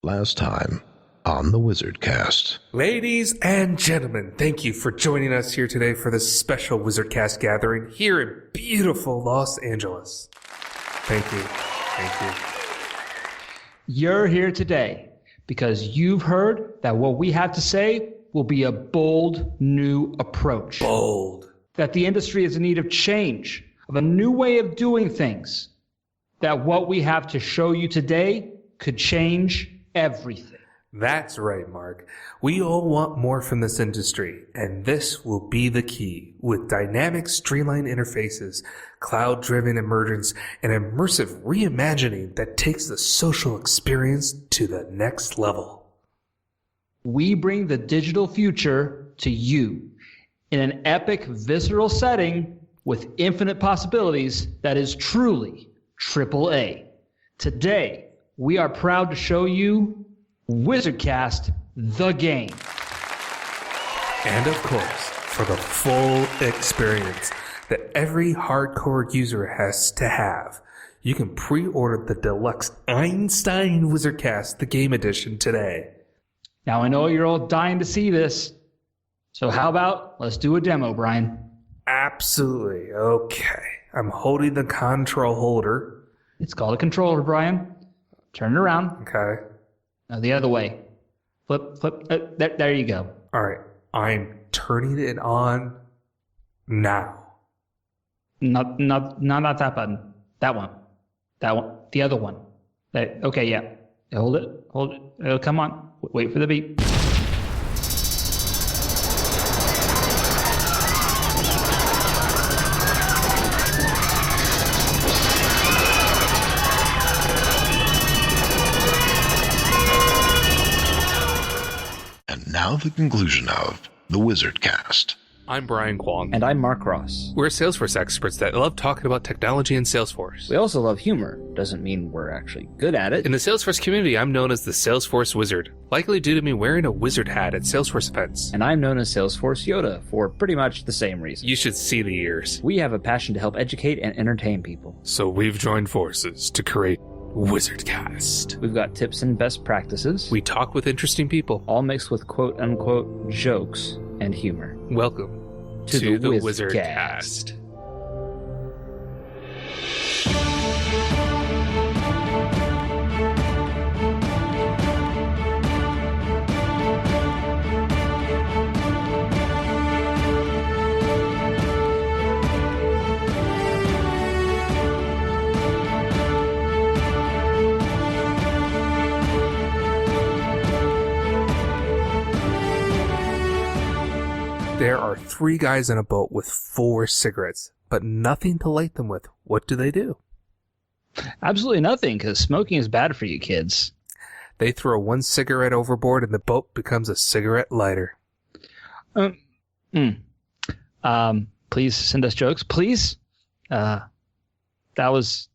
Last time on the WizardCast. Ladies and gentlemen, thank you for joining us here today for this special WizardCast gathering here in beautiful Los Angeles. Thank you. Thank you. You're here today because you've heard that what we have to say will be a bold new approach. Bold. That the industry is in need of change, of a new way of doing things. That what we have to show you today could change everything. That's right, Mark. We all want more from this industry, and this will be the key. With dynamic, streamlined interfaces, cloud-driven emergence, and immersive reimagining that takes the social experience to the next level. We bring the digital future to you in an epic, visceral setting with infinite possibilities that is truly AAA. Today, we are proud to show you WizardCast, the game. And of course, for the full experience that every hardcore user has to have, you can pre-order the deluxe Einstein WizardCast, the game edition today. Now, I know you're all dying to see this, so how about let's do a demo, Brian? Absolutely. Okay. I'm holding the control holder. It's called a controller, Brian. Turn it around. Okay. Now the other way. Flip. There you go. All right. I'm turning it on now. Not that button. That one. The other one. Okay, yeah. Hold it. Come on. Wait for the beep. And now the conclusion of the WizardCast. I'm Brian Kwong. And I'm Mark Ross. We're Salesforce experts that love talking about technology and Salesforce. We also love humor. Doesn't mean we're actually good at it. In the Salesforce community, I'm known as the Salesforce Wizard, likely due to me wearing a wizard hat at Salesforce events. And I'm known as Salesforce Yoda for pretty much the same reason. You should see the ears. We have a passion to help educate and entertain people. So we've joined forces to create WizardCast. We've got tips and best practices. We talk with interesting people. All mixed with quote-unquote jokes and humor. Welcome to the WizardCast. There are 3 guys in a boat with 4 cigarettes, but nothing to light them with. What do they do? Absolutely nothing, because smoking is bad for you kids. They throw 1 cigarette overboard and the boat becomes a cigarette lighter. Please send us jokes, please. That was...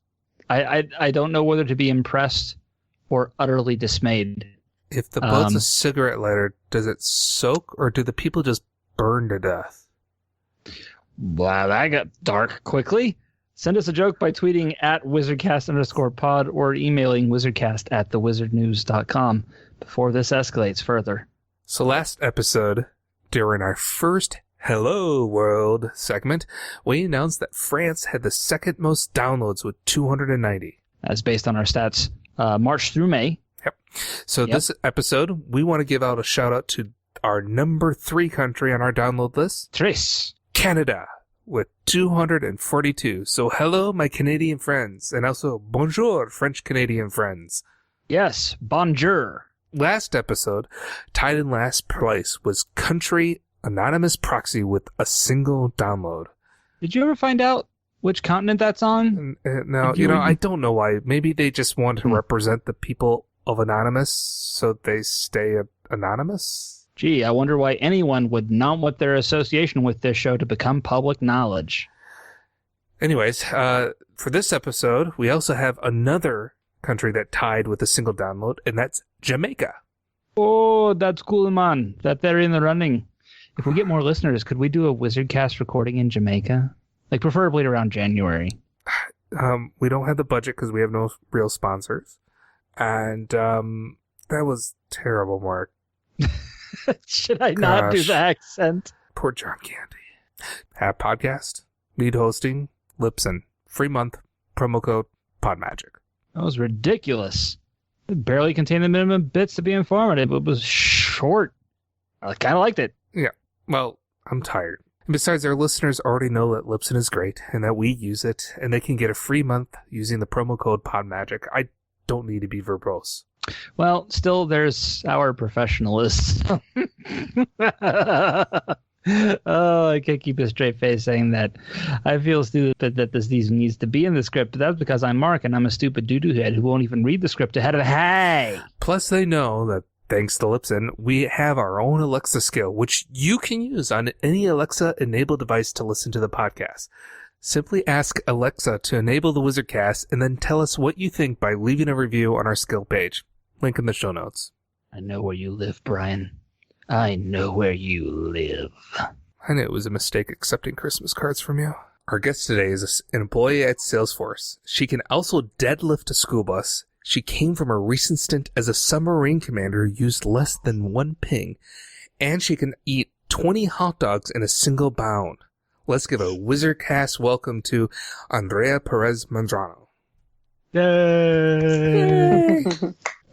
I don't know whether to be impressed or utterly dismayed. If the boat's a cigarette lighter, does it soak or do the people just burn to death? Wow, that got dark quickly. Send us a joke by tweeting at WizardCast_pod or emailing wizardcast@thewizardnews.com before this escalates further. So last episode, during our first Hello World segment, we announced that France had the second most downloads with 290. That's based on our stats March through May. Yep. So this episode, we want to give out a shout out to our number 3 country on our download list. Tres. Canada, with 242. So hello, my Canadian friends. And also, bonjour, French-Canadian friends. Yes, bonjour. Last episode, tied in last place was Country Anonymous Proxy with a single download. Did you ever find out which continent that's on? No, I don't know why. Maybe they just want to represent the people of Anonymous, so they stay anonymous? Gee, I wonder why anyone would not want their association with this show to become public knowledge. Anyways, for this episode, we also have another country that tied with a single download, and that's Jamaica. Oh, that's cool, man. That they're in the running. If we get more listeners, could we do a WizardCast recording in Jamaica? Like, preferably around January. We don't have the budget because we have no real sponsors. And That was terrible, Mark. Should I not do the accent? Poor John Candy. Have podcast, need hosting, Libsyn, free month, promo code PodMagic. That was ridiculous. It barely contained the minimum bits to be informative. It was short. I kind of liked it. Yeah. Well, I'm tired. And besides, our listeners already know that Libsyn is great and that we use it, and they can get a free month using the promo code PodMagic. I don't need to be verbose. Well, still, there's our professionalism. Oh, I can't keep a straight face saying that. I feel stupid that this needs to be in the script, but that's because I'm Mark and I'm a stupid doo-doo head who won't even read the script ahead of Hey! Plus, they know that thanks to Libsyn, we have our own Alexa skill, which you can use on any Alexa-enabled device to listen to the podcast. Simply ask Alexa to enable the WizardCast and then tell us what you think by leaving a review on our skill page. Link in the show notes. I know where you live, Brian. I know where you live. I knew it was a mistake accepting Christmas cards from you. Our guest today is an employee at Salesforce. She can also deadlift a school bus. She came from a recent stint as a submarine commander who used less than one ping. And she can eat 20 hot dogs in a single bound. Let's give a WizardCast welcome to Andrea Perez Medrano. Yay!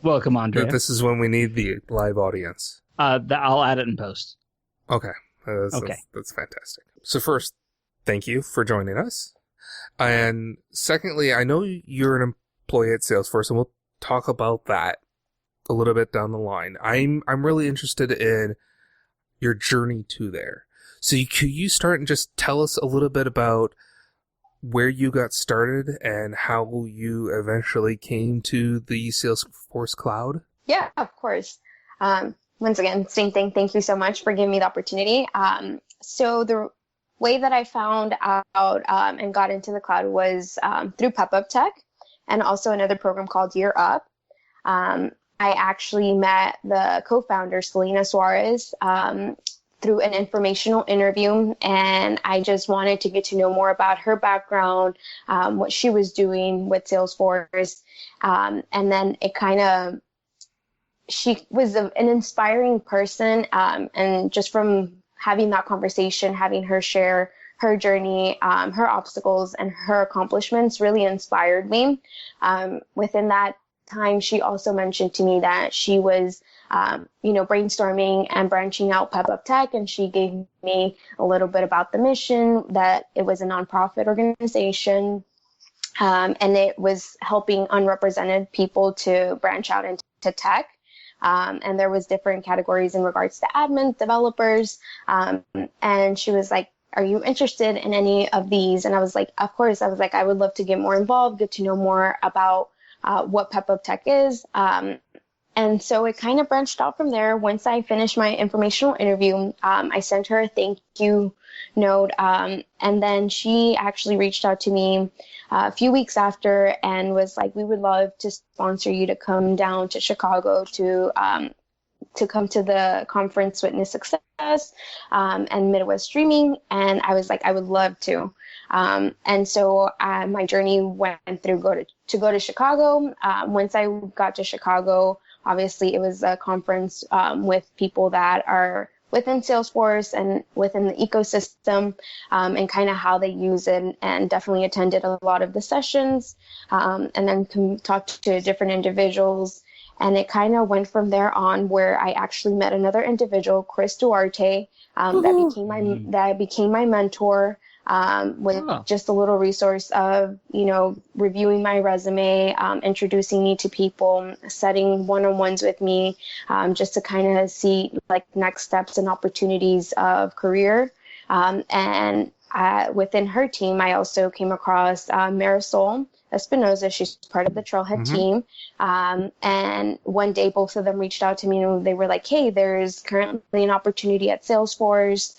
Welcome, Andrea. This is when we need the live audience. I'll add it in post. Okay. That's fantastic. So first, thank you for joining us. And secondly, I know you're an employee at Salesforce, and we'll talk about that a little bit down the line. I'm really interested in your journey to there. So could you start and just tell us a little bit about where you got started and how you eventually came to the Salesforce Cloud? Yeah, of course. Once again, same thing. Thank you so much for giving me the opportunity. So the way that I found out and got into the cloud was through PepUp Tech and also another program called Year Up. I actually met the co-founder, Selena Suarez, through an informational interview, and I just wanted to get to know more about her background, what she was doing with Salesforce, and then it kind of, she was an inspiring person, and just from having that conversation, having her share her journey, her obstacles, and her accomplishments really inspired me. Within that time, she also mentioned to me that she was brainstorming and branching out PepUp Tech, and she gave me a little bit about the mission, that it was a nonprofit organization, and it was helping unrepresented people to branch out into tech. And there was different categories in regards to admin, developers, and she was like, are you interested in any of these? And I was like, of course. I was like, I would love to get more involved, get to know more about what PepUp Tech is. And so it kind of branched out from there. Once I finished my informational interview, I sent her a thank you note. And then she actually reached out to me a few weeks after and was like, we would love to sponsor you to come down to Chicago to come to the conference Witness Success and Midwest Dreaming. And I was like, I would love to. And so my journey went through go to Chicago. Once I got to Chicago, obviously it was a conference with people that are within Salesforce and within the ecosystem, and kind of how they use it, and definitely attended a lot of the sessions, and then talked to different individuals. And it kind of went from there on, where I actually met another individual, Chris Duarte, that became my mentor, with just a little resource of, reviewing my resume, introducing me to people, setting one-on-ones with me, just to kind of see like next steps and opportunities of career. And within her team, I also came across Marisol Espinoza. She's part of the Trailhead team. And one day, both of them reached out to me and they were like, hey, there's currently an opportunity at Salesforce.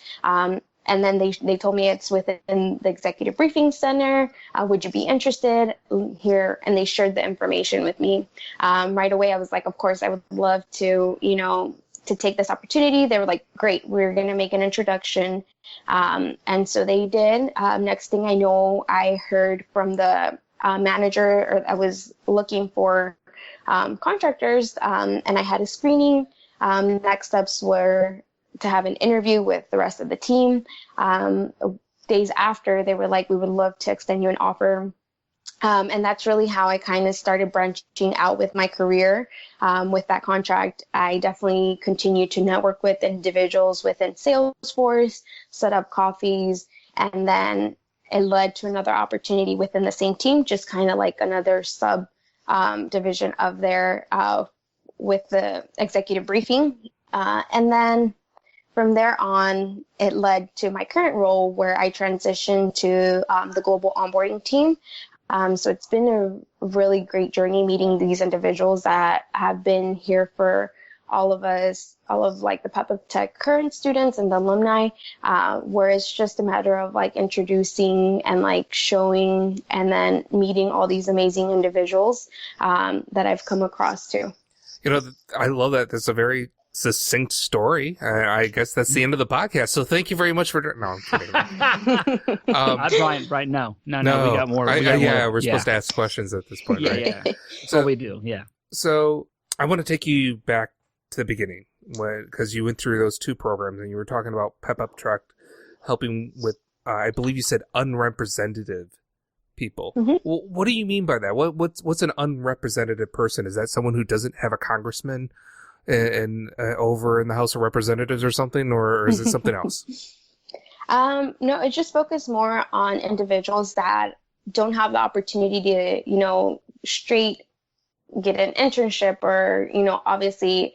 And then they told me it's within the Executive Briefing Center. Would you be interested here? And they shared the information with me. Right away, I was like, of course, I would love to, to take this opportunity. They were like, great, we're going to make an introduction. And so they did. Next thing I know, I heard from the manager, or I was looking for contractors, and I had a screening. Next steps were to have an interview with the rest of the team. Days after, they were like, we would love to extend you an offer. And that's really how I kind of started branching out with my career. With that contract, I definitely continued to network with individuals within Salesforce, set up coffees, and then it led to another opportunity within the same team, just kind of like another sub division of there with the executive briefing. And then from there on, it led to my current role where I transitioned to the global onboarding team. So it's been a really great journey meeting these individuals that have been here for all of us, all of like the PepUp Tech current students and the alumni, where it's just a matter of like introducing and like showing and then meeting all these amazing individuals that I've come across too. You know, I love that. That's a very succinct story. I guess that's the end of the podcast. So thank you very much for. No, I'm kidding. Brian, no, we got more. We're supposed to ask questions at this point, right? Yeah. So we do, yeah. So I want to take you back to the beginning, because you went through those two programs and you were talking about PepUp Tech helping with, I believe you said unrepresented people. Mm-hmm. Well, what do you mean by that? What's an unrepresented person? Is that someone who doesn't have a congressman and over in the House of Representatives or something, or is it something else? No, it just focused more on individuals that don't have the opportunity to, straight get an internship or, obviously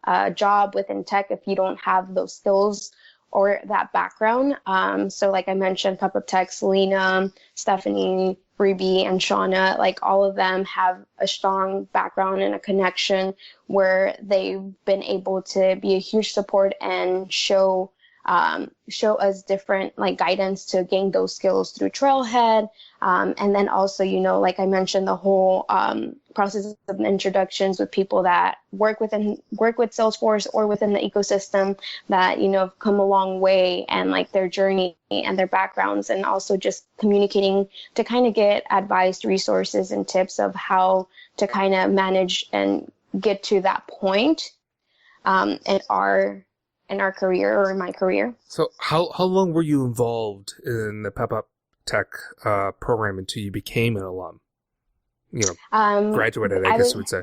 a job within tech if you don't have those skills or that background. So like I mentioned, PepUp Tech, Selena, Stephanie, Ruby, and Shauna, like all of them have a strong background and a connection where they've been able to be a huge support and show us different like guidance to gain those skills through Trailhead. And then also, like I mentioned, the whole process of introductions with people that work with Salesforce or within the ecosystem that, have come a long way, and like their journey and their backgrounds, and also just communicating to kind of get advice, resources, and tips of how to kind of manage and get to that point in our career or in my career. So how long were you involved in the PepUp Tech program until you became an alum? Graduated, I guess you would say.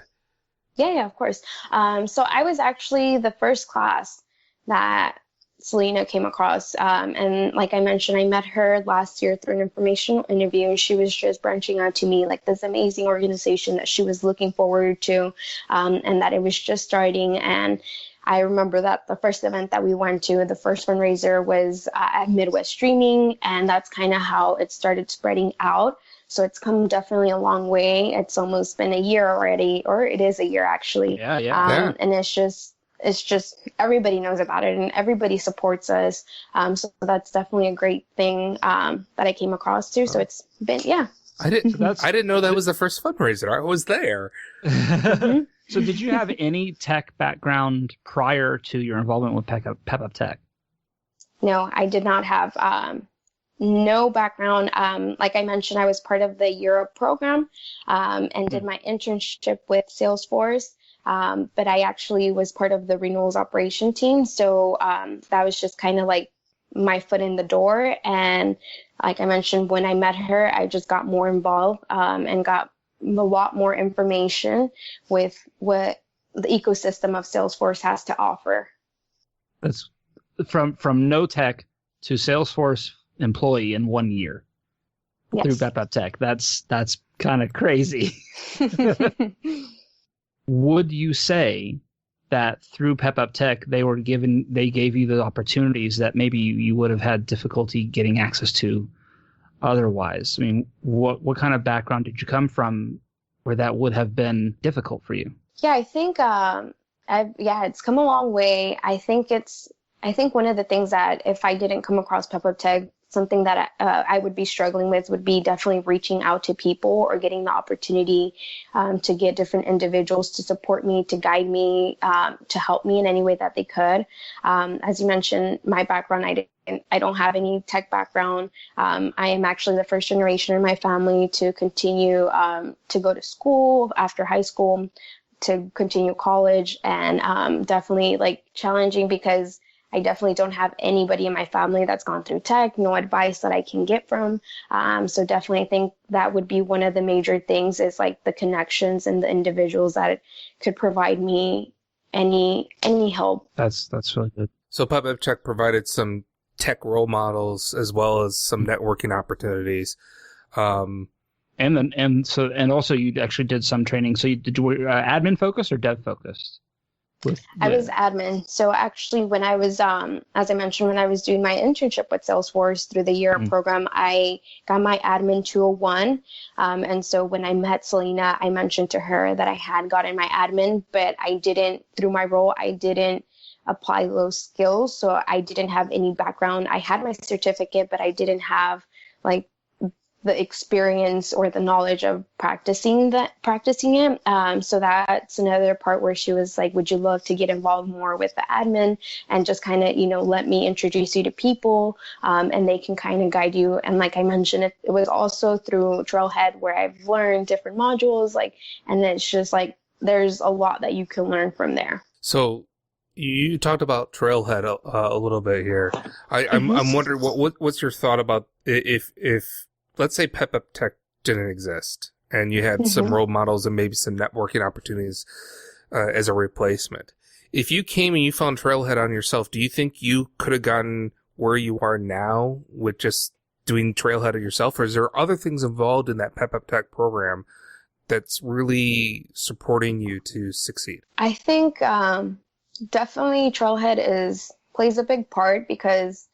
Yeah, of course. So I was actually the first class that Selena came across. And like I mentioned, I met her last year through an informational interview, and she was just branching out to me like this amazing organization that she was looking forward to, and that it was just starting. And I remember that the first event that we went to, the first fundraiser, was at Midwest Streaming, and that's kind of how it started spreading out. So it's come definitely a long way. It's almost been a year already, or it is a year actually. Yeah. And it's just everybody knows about it and everybody supports us. So that's definitely a great thing that I came across too. So it's been, I didn't know that was the first fundraiser. I was there. Mm-hmm. So did you have any tech background prior to your involvement with PepUp Tech? No, I did not have no background. Like I mentioned, I was part of the Europe program and did my internship with Salesforce. But I actually was part of the renewals operation team. So that was just kind of like my foot in the door. And like I mentioned, when I met her, I just got more involved and got a lot more information with what the ecosystem of Salesforce has to offer. That's from no tech to Salesforce employee in 1 year through PepUp Tech. That's kind of crazy. Would you say that through PepUp Tech they gave you the opportunities that maybe you would have had difficulty getting access to otherwise? I mean, what kind of background did you come from where that would have been difficult for you? Yeah, I think it's come a long way. I think one of the things that if I didn't come across PepUp Tech, something that I would be struggling with would be definitely reaching out to people or getting the opportunity to get different individuals to support me, to guide me, to help me in any way that they could. As you mentioned, my background, I I don't have any tech background. I am actually the first generation in my family to continue to go to school after high school, to continue college, and definitely like challenging because I definitely don't have anybody in my family that's gone through tech, no advice that I can get from. So definitely I think that would be one of the major things is like the connections and the individuals that could provide me any help. That's really good. So PepUp Tech provided some tech role models as well as some networking opportunities. And also you actually did some training. So did you admin focused or dev focused? I was admin. So actually when I was, as I mentioned, when I was doing my internship with Salesforce through the year program, I got my admin 201. And so when I met Selena, I mentioned to her that I had gotten my admin, but I didn't, through my role, I didn't apply those skills. So I didn't have any background. I had my certificate, but I didn't have like the experience or the knowledge of practicing it. So that's another part where she was like, would you love to get involved more with the admin and just kind of, let me introduce you to people, and they can kind of guide you. And like I mentioned, it was also through Trailhead where I've learned different modules, and it's just like, there's a lot that you can learn from there. So you talked about Trailhead a little bit here. I'm wondering what's your thought about if let's say PepUp Tech didn't exist and you had some role models and maybe some networking opportunities as a replacement. If you came and you found Trailhead on yourself, do you think you could have gotten where you are now with just doing Trailhead on yourself? Or is there other things involved in that PepUp Tech program that's really supporting you to succeed? I think definitely Trailhead plays a big part because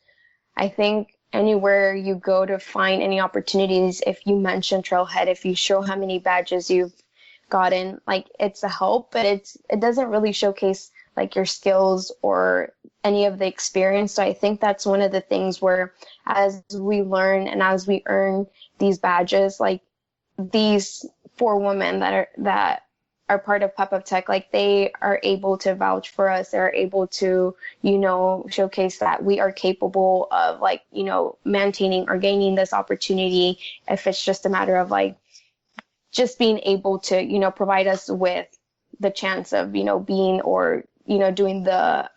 I think anywhere you go to find any opportunities, if you mention Trailhead, if you show how many badges you've gotten, like it's a help, but it doesn't really showcase like your skills or any of the experience. So I think that's one of the things where as we learn and as we earn these badges, like these 4 women that are part of PepUp Tech, like they are able to vouch for us. They're able to, showcase that we are capable of maintaining or gaining this opportunity. If it's just a matter of just being able to, provide us with the chance of, being or, doing the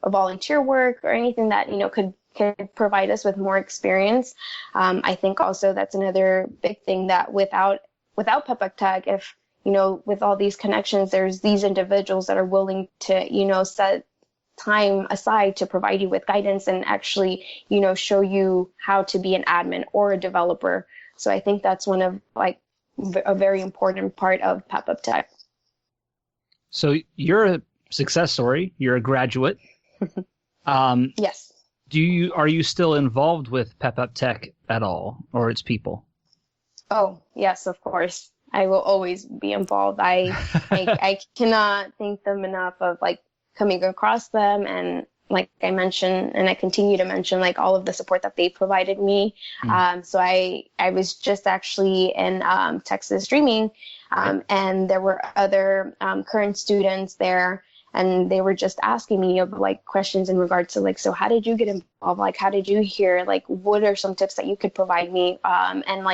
volunteer work or anything that, could provide us with more experience. I think also that's another big thing that without PepUp Tech, if with all these connections, there's these individuals that are willing to, set time aside to provide you with guidance and actually, show you how to be an admin or a developer. So I think that's one of a very important part of PepUp Tech. So you're a success story. You're a graduate. Yes. Are you still involved with PepUp Tech at all, or its people? Oh, yes, of course. I will always be involved. I cannot thank them enough of coming across them, and like I mentioned, and I continue to mention all of the support that they provided me. So I was just actually in Texas Dreamin, and there were other current students there, and they were just asking me of questions in regards to so how did you get involved? How did you hear? What are some tips that you could provide me? And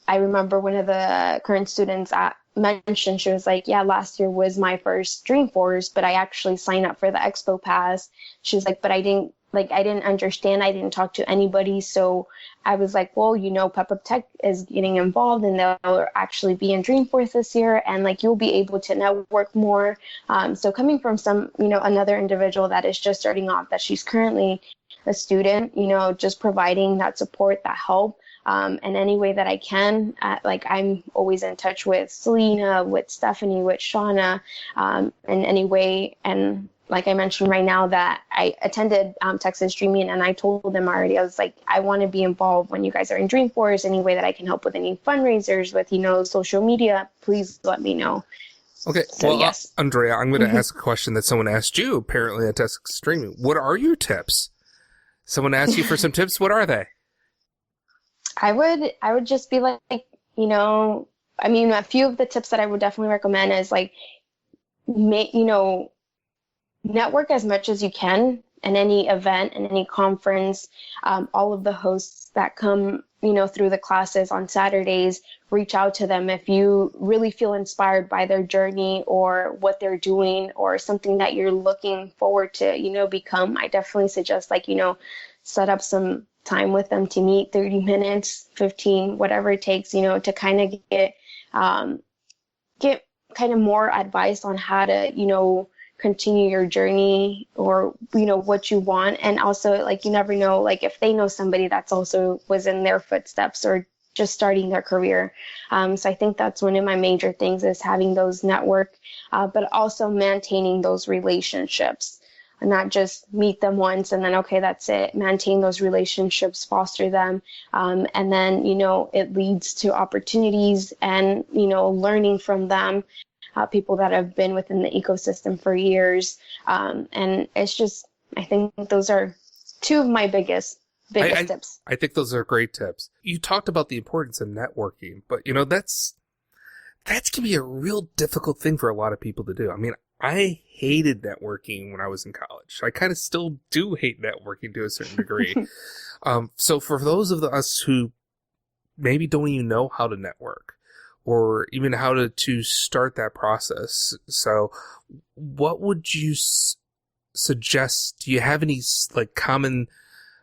I remember one of the current students mentioned, she was like, yeah, last year was my first Dreamforce, but I actually signed up for the Expo Pass. She was like, but I didn't understand. I didn't talk to anybody. So I was like, well, PepUp Tech is getting involved and they'll actually be in Dreamforce this year. And you'll be able to network more. So coming from another individual that is just starting off, that she's currently a student, just providing that support, that help. In any way that I can, I'm always in touch with Selena, with Stephanie, with Shauna, in any way. And like I mentioned right now that I attended Texas Dreamin, and I told them already, I was like, I want to be involved when you guys are in Dreamforce, any way that I can help with any fundraisers, with, social media, please let me know. Okay, so, well, yes. Andrea, I'm going to ask a question that someone asked you apparently at Texas Dreamin. What are your tips? Someone asked you for some tips. What are they? I would just be a few of the tips that I would definitely recommend is network as much as you can in any event, in any conference, all of the hosts that come, through the classes on Saturdays, reach out to them if you really feel inspired by their journey or what they're doing or something that you're looking forward to, become. I definitely suggest set up some time with them to meet, 30 minutes, 15, whatever it takes, to kind of get kind of more advice on how to, continue your journey or, what you want. And also, you never know, if they know somebody that's also was in their footsteps or just starting their career. So I think that's one of my major things is having those network, but also maintaining those relationships. And not just meet them once and then, okay, that's it. Maintain those relationships, foster them. And then, it leads to opportunities and, learning from them, people that have been within the ecosystem for years. And it's just, I think those are two of my biggest tips. I think those are great tips. You talked about the importance of networking, but, that can be a real difficult thing for a lot of people to do. I mean, I hated networking when I was in college. I kind of still do hate networking to a certain degree. So for those of us who maybe don't even know how to network or even how to start that process, so what would you suggest? Do you have any common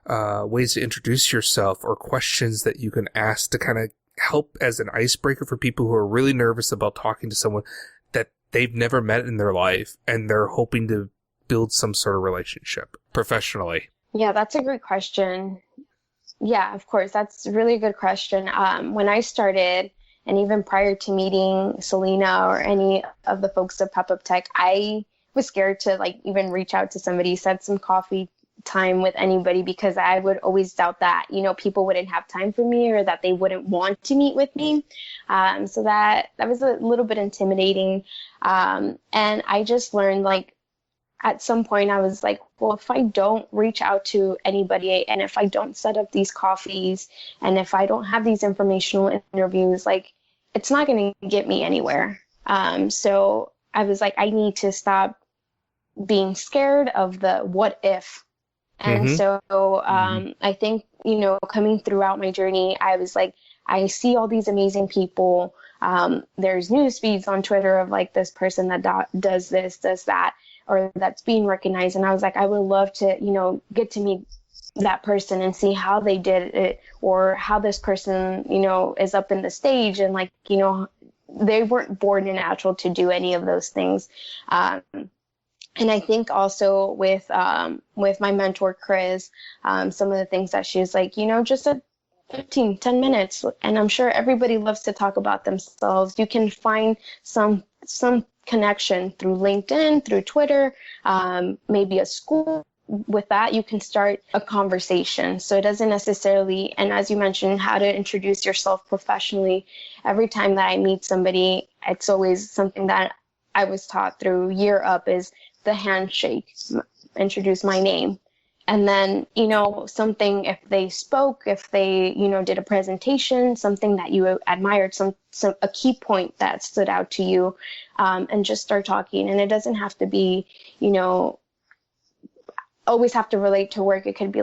ways to introduce yourself or questions that you can ask to kind of help as an icebreaker for people who are really nervous about talking to someone that they've never met in their life and they're hoping to build some sort of relationship professionally? Yeah, that's a great question. Yeah, of course. That's a really good question. When I started, and even prior to meeting Selena or any of the folks at PepUp Tech, I was scared to even reach out to somebody, set some coffee time with anybody, because I would always doubt that, people wouldn't have time for me or that they wouldn't want to meet with me. So that was a little bit intimidating. And I just learned at some point I was like, well, if I don't reach out to anybody and if I don't set up these coffees and if I don't have these informational interviews, it's not going to get me anywhere. So I was like, I need to stop being scared of the what if. And so I think, coming throughout my journey, I was like, I see all these amazing people. There's news feeds on Twitter of this person that does this, does that, or that's being recognized. And I was like, I would love to, get to meet that person and see how they did it or how this person, is up in the stage. And they weren't born and natural to do any of those things. And I think also with my mentor, Chris, some of the things that she was like, just a 10 minutes. And I'm sure everybody loves to talk about themselves. You can find some connection through LinkedIn, through Twitter, maybe a school. With that, you can start a conversation. So it doesn't necessarily, and as you mentioned, how to introduce yourself professionally. Every time that I meet somebody, it's always something that I was taught through Year Up is the handshake, introduce my name. And then, something, if they spoke, if they, did a presentation, something that you admired, a key point that stood out to you, and just start talking. And it doesn't have to be, always have to relate to work. It could be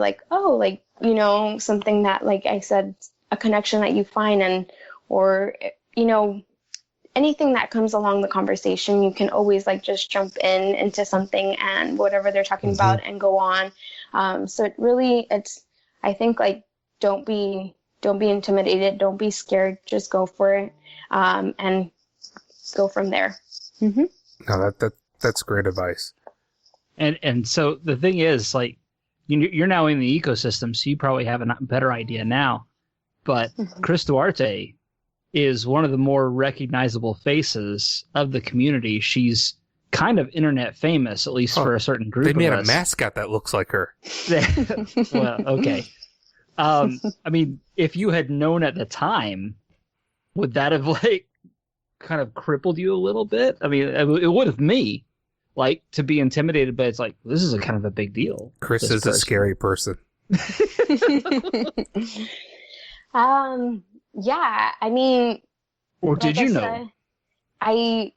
something that, like I said, a connection that you find or anything that comes along the conversation, you can always just jump into something and whatever they're talking about and go on. So I think don't be intimidated. Don't be scared. Just go for it. And go from there. Mm-hmm. No, that's great advice. And so the thing is, you're now in the ecosystem, so you probably have a better idea now. But Chris Duarte is one of the more recognizable faces of the community. She's kind of internet famous, at least for a certain group of us. They made a mascot that looks like her. Well, okay. I mean, if you had known at the time, would that have kind of crippled you a little bit? I mean, it would have me. To be intimidated, but it's this is a kind of a big deal. Chris is a scary person. Yeah, I mean... Or did you know? I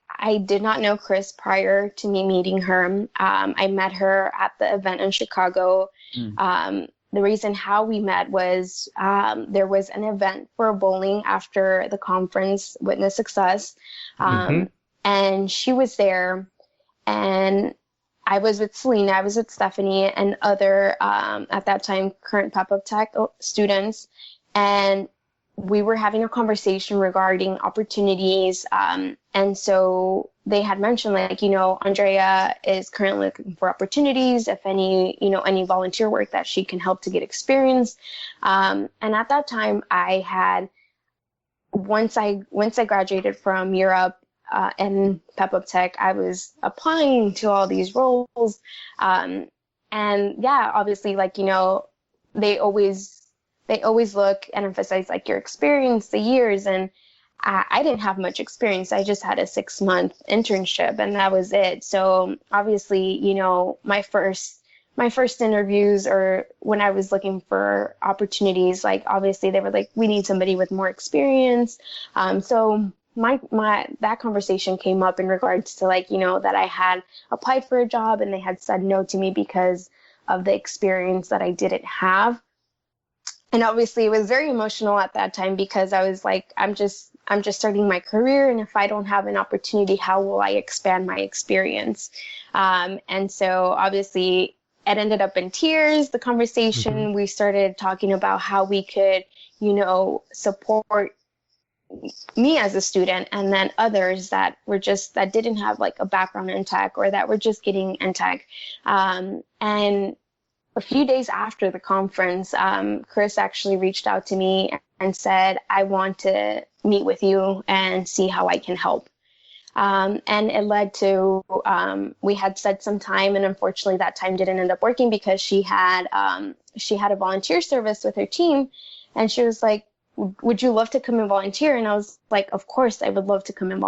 did not know Chris prior to me meeting her. I met her at the event in Chicago. The reason how we met was there was an event for bowling after the conference, Witness Success. And she was there, and I was with Selena, I was with Stephanie, and other, at that time, current PepUp Tech students. And we were having a conversation regarding opportunities. And so they had mentioned, like, Andrea is currently looking for opportunities, if any, any volunteer work that she can help to get experience. And at that time I had, once I graduated from Europe, and PepUp Tech, I was applying to all these roles. And yeah, obviously, like, they always look and emphasize like your experience, the years. And I didn't have much experience. I just had a 6-month internship, and that was it. So obviously, my first interviews, or when I was looking for opportunities, like, obviously they were like, we need somebody with more experience. So that conversation came up in regards to, like, that I had applied for a job and they had said no to me because of the experience that I didn't have. And obviously it was very emotional at that time, because I was like, I'm just starting my career, and if I don't have an opportunity, how will I expand my experience? And so obviously it ended up in tears, the conversation. We started talking about how we could, support me as a student, and then others that didn't have like a background in tech, or that were just getting in tech. And a few days after the conference, Chris actually reached out to me and said, I want to meet with you and see how I can help. And it led to, we had set some time, and unfortunately that time didn't end up working, because she had a volunteer service with her team, and she was like, would you love to come and volunteer? And I was like, of course I would love to come and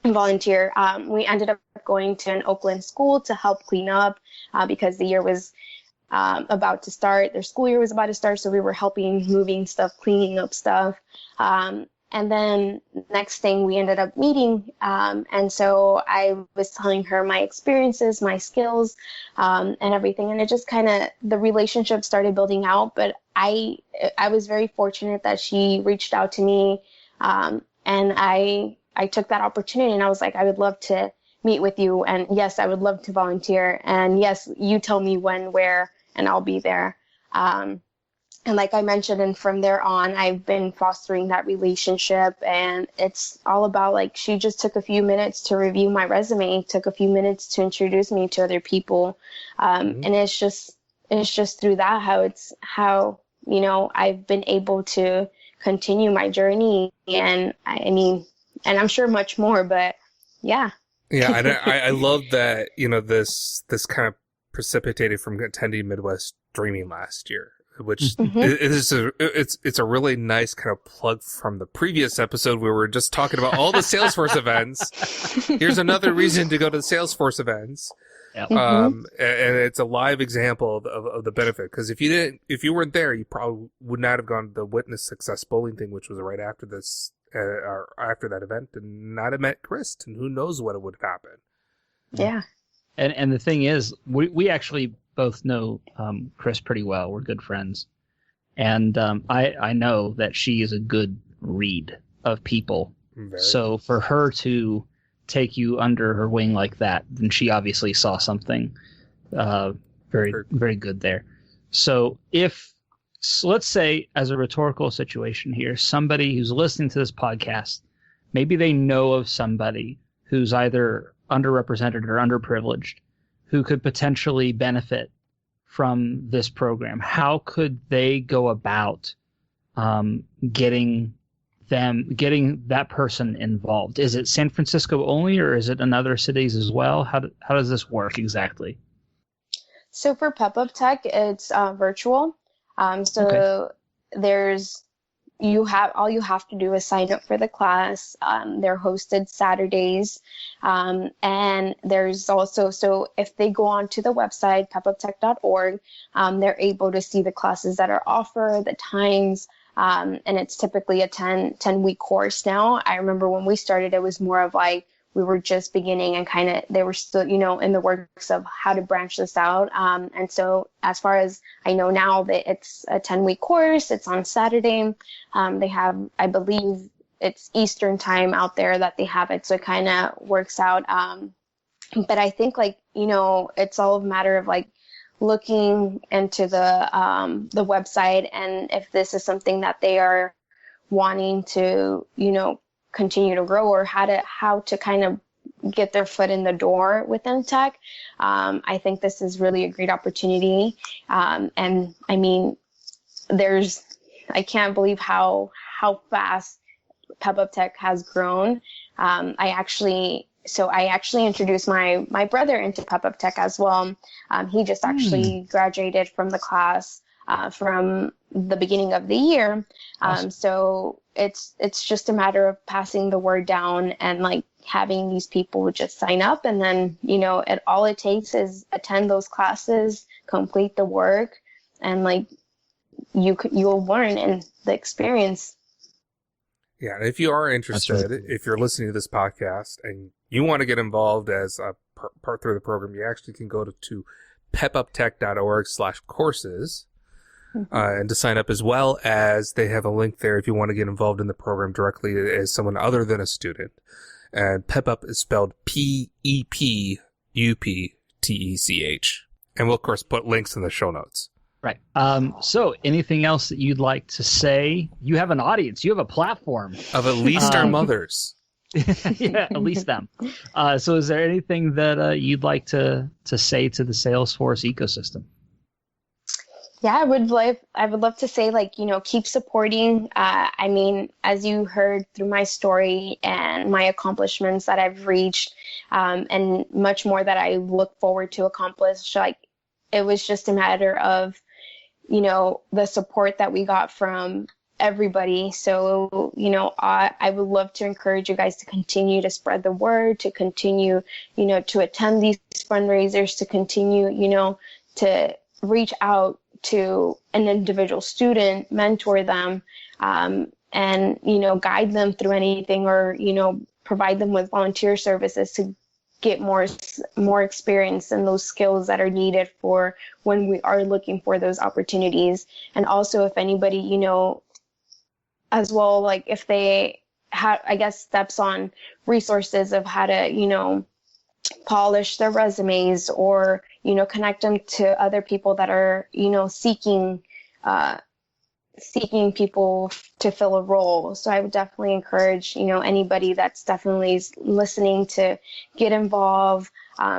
volunteer. We ended up going to an Oakland school to help clean up, because the year was about to start. Their school year was about to start, so we were helping, moving stuff, cleaning up stuff. And then next thing, we ended up meeting. And so I was telling her my experiences, my skills, and everything. And it just kind of, the relationship started building out. But I was very fortunate that she reached out to me. And I took that opportunity, and I was like, I would love to meet with you. And yes, I would love to volunteer. And yes, you tell me when, where, and I'll be there. And like I mentioned, and from there on, I've been fostering that relationship. And it's all about, like, she just took a few minutes to review my resume, took a few minutes to introduce me to other people. And it's just through that how I've been able to continue my journey. And and I'm sure much more, but yeah. Yeah. And I love that, this kind of precipitated from attending Midwest Dreamin last year, which it's a really nice kind of plug from the previous episode where we were just talking about all the Salesforce events. Here's another reason to go to the Salesforce events. Yep. And it's a live example of the benefit, because if you weren't there, you probably would not have gone to the Witness Success Bowling thing, which was right after this, or after that event, and not have met Chris, and who knows what would have happened. Yeah. And the thing is, we actually both know Chris pretty well. We're good friends. And I know that she is a good read of people. So for her to take you under her wing like that, then she obviously saw something very, very good there. So let's say, as a rhetorical situation here, somebody who's listening to this podcast, maybe they know of somebody who's either underrepresented or underprivileged, who could potentially benefit from this program. How could they go about getting that person involved? Is it San Francisco only, or is it in other cities as well? How does this work exactly? So for PepUp Tech, it's virtual. There's all you have to do is sign up for the class. They're hosted Saturdays. And there's also, so if they go onto the website, pepuptech.org, they're able to see the classes that are offered, the times. And it's typically a 10-week course now. I remember when we started, it was more of like, we were just beginning and they were still, in the works of how to branch this out. And so as far as I know now, that it's a 10-week course, it's on Saturday. They have, I believe it's Eastern time out there that they have it. So it kind of works out. But I think it's all a matter of looking into the website, and if this is something that they are wanting to, continue to grow, or how to kind of get their foot in the door within tech. I think this is really a great opportunity. And I mean, I can't believe how fast PepUp Tech has grown. I actually introduced my brother into PepUp Tech as well. He just actually graduated from the class from the beginning of the year. Awesome. So it's just a matter of passing the word down and having these people just sign up, and then all it takes is attend those classes, complete the work, and you'll learn in the experience. Yeah, and if you are interested, if you're listening to this podcast and you want to get involved as a part through the program, you actually can go to pepuptech.org/courses and to sign up, as well as they have a link there if you want to get involved in the program directly as someone other than a student. And PepUp is spelled PepupTech. And we'll, of course, put links in the show notes. Right. So anything else that you'd like to say? You have an audience. You have a platform. Of at least our mothers. Yeah, at least them. So is there anything that you'd like to say to the Salesforce ecosystem? Yeah, I would love to say, keep supporting. I mean, as you heard through my story and my accomplishments that I've reached, and much more that I look forward to accomplish, it was just a matter of, the support that we got from everybody. So, I would love to encourage you guys to continue to spread the word, to continue, to attend these fundraisers, to continue, to reach out to an individual student, mentor them, and, guide them through anything, or, provide them with volunteer services to get more experience and those skills that are needed for when we are looking for those opportunities. And also, if anybody, as well, if they have, steps on resources of how to, polish their resumes, or, connect them to other people that are, seeking people to fill a role. So I would definitely encourage, anybody that's definitely listening to get involved,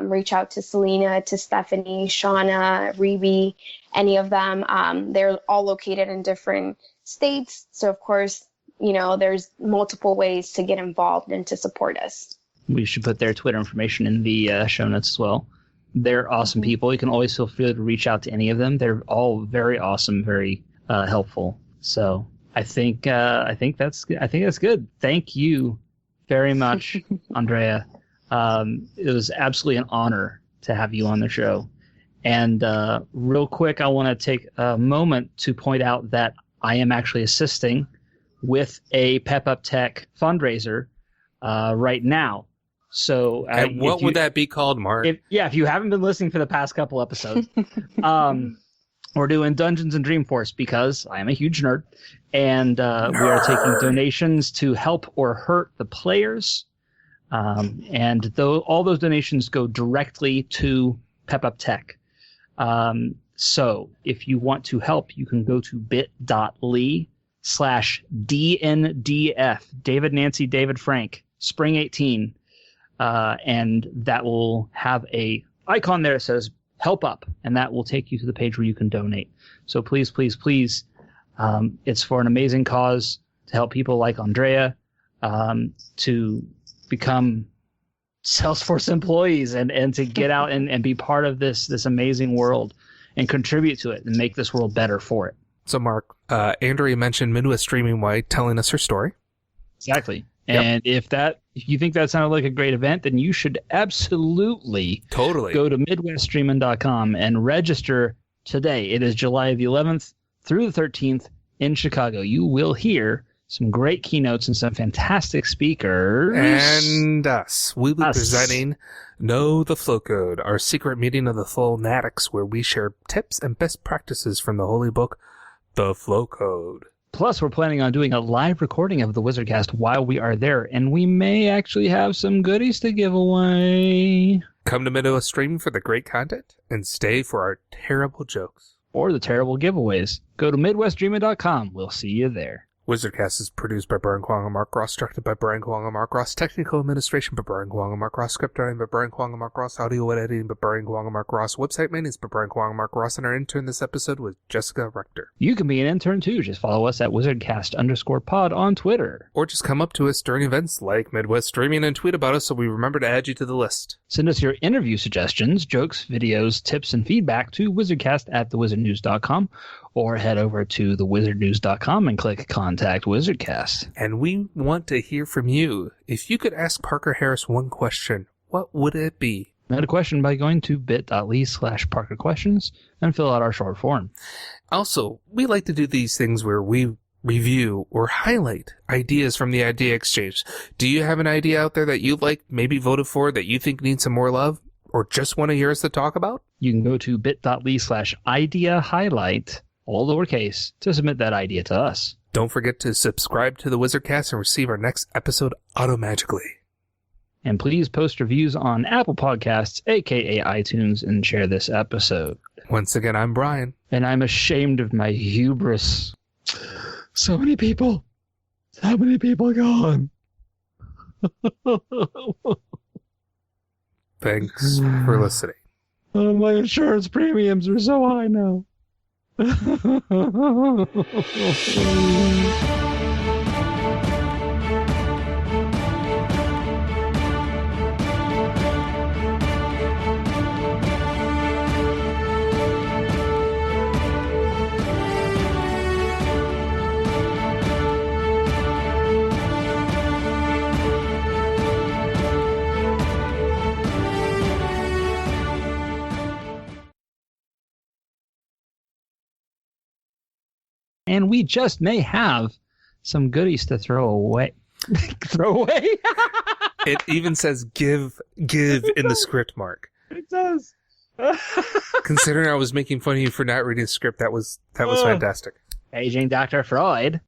reach out to Selena, to Stephanie, Shauna, Rebe, any of them. They're all located in different states. So of course, there's multiple ways to get involved and to support us. We should put their Twitter information in the show notes as well. They're awesome people. You can always feel free to reach out to any of them. They're all very awesome, very helpful. So I think that's good. Thank you very much, Andrea. It was absolutely an honor to have you on the show. And real quick, I want to take a moment to point out that I am actually assisting with a PepUp Tech fundraiser right now. So, and what would that be called, Mark? If you haven't been listening for the past couple episodes, we're doing Dungeons and Dreamforce because I am a huge nerd, and we are taking donations to help or hurt the players. And all those donations go directly to PepUp Tech. So if you want to help, you can go to bit.ly/DNDF, David, Nancy, David, Frank, Spring 18. And that will have a icon there that says help up, and that will take you to the page where you can donate. So please, please, please, it's for an amazing cause to help people like Andrea to become Salesforce employees and to get out and be part of this amazing world and contribute to it and make this world better for it. So Mark, Andrea mentioned Midwest Streaming White telling us her story. Exactly. And if you think that sounded like a great event, then you should absolutely go to MidwestStreamin.com and register today. It is July the 11th through the 13th in Chicago. You will hear some great keynotes and some fantastic speakers. And us. We'll be presenting Know the Flow Code, our secret meeting of the Flownatics, where we share tips and best practices from the holy book, The Flow Code. Plus, we're planning on doing a live recording of the WizardCast while we are there, and we may actually have some goodies to give away. Come to Midwest Streaming for the great content, and stay for our terrible jokes. Or the terrible giveaways. Go to MidwestDreamin.com. We'll see you there. WizardCast is produced by Brian Kwong and Mark Ross, directed by Brian Kwong and Mark Ross, technical administration by Brian Kwong and Mark Ross, script writing by Brian Kwong and Mark Ross, audio editing by Brian Kwong and Mark Ross, website maintenance by Brian Kwong and Mark Ross, and our intern this episode was Jessica Rector. You can be an intern too. Just follow us at WizardCast_pod on Twitter. Or just come up to us during events like Midwest Streaming and tweet about us so we remember to add you to the list. Send us your interview suggestions, jokes, videos, tips, and feedback to wizardcast@thewizardnews.com or head over to thewizardnews.com and click Contact WizardCast. And we want to hear from you. If you could ask Parker Harris one question, what would it be? Submit a question by going to bit.ly/ParkerQuestions and fill out our short form. Also, we like to do these things where we review or highlight ideas from the Idea Exchange. Do you have an idea out there that you like, maybe voted for, that you think needs some more love, or just want to hear us to talk about? You can go to bit.ly/IdeaHighlight, all lowercase, to submit that idea to us. Don't forget to subscribe to the WizardCast and receive our next episode automagically. And please post reviews on Apple Podcasts, aka iTunes, and share this episode. Once again, I'm Brian. And I'm ashamed of my hubris. So many people. So many people gone. Thanks for listening. Oh, my insurance premiums are so high now. And we just may have some goodies to throw away. Throw away? It even says give in the script, Mark. It does. Considering I was making fun of you for not reading the script, that was fantastic. Paging Dr. Freud.